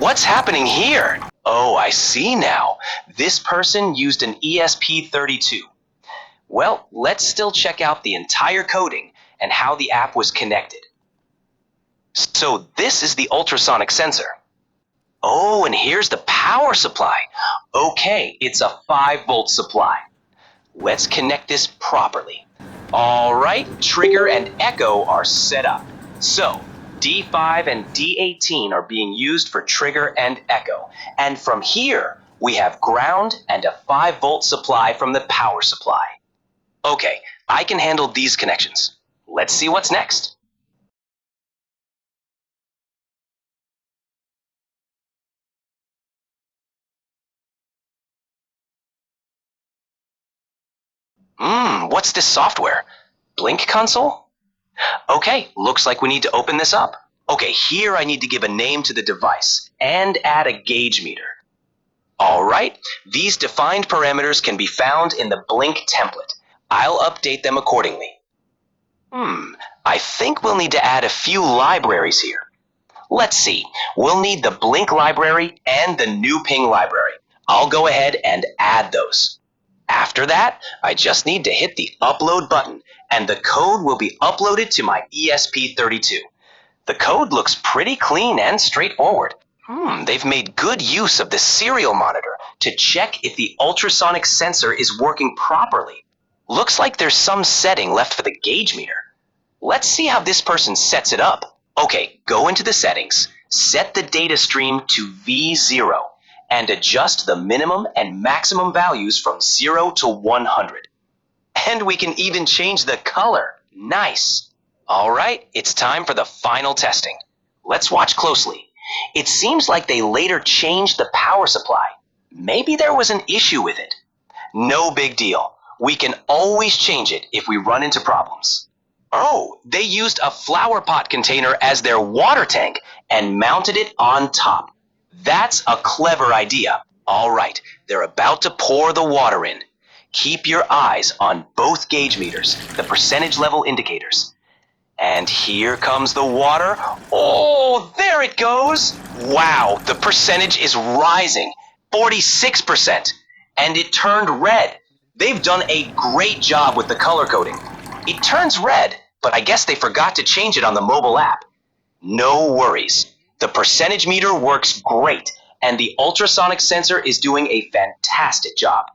What's happening here? Oh, I see now. This person used an ESP32. Well, let's still check out the entire coding and how the app was connected. So this is the ultrasonic sensor. Oh, and here's the power supply. Okay, it's a 5-volt supply. Let's connect this properly. All right, trigger and echo are set up. So D5 and D18 are being used for trigger and echo. And from here, we have ground and a 5-volt supply from the power supply. Okay, I can handle these connections. Let's see what's next. What's this software? Blink console? Okay, looks like we need to open this up. Okay, here I need to give a name to the device and add a gauge meter. All right, these defined parameters can be found in the Blink template. I'll update them accordingly. I think we'll need to add a few libraries here. Let's see, we'll need the Blink library and the new ping library. I'll go ahead and add those. After that, I just need to hit the upload button and the code will be uploaded to my ESP32. The code looks pretty clean and straightforward. They've made good use of the serial monitor to check if the ultrasonic sensor is working properly. Looks like there's some setting left for the gauge meter. Let's see how this person sets it up. Okay, go into the settings, set the data stream to V0, and adjust the minimum and maximum values from 0 to 100. And we can even change the color. Nice. All right, it's time for the final testing. Let's watch closely. It seems like they later changed the power supply. Maybe there was an issue with it. No big deal. We can always change it if we run into problems. Oh, they used a flower pot container as their water tank and mounted it on top. That's a clever idea. All right, they're about to pour the water in. Keep your eyes on both gauge meters, the percentage level indicators. And here comes the water. Oh, there it goes. Wow, the percentage is rising. 46%. And it turned red. They've done a great job with the color coding. It turns red, but I guess they forgot to change it on the mobile app. No worries. The percentage meter works great, and the ultrasonic sensor is doing a fantastic job.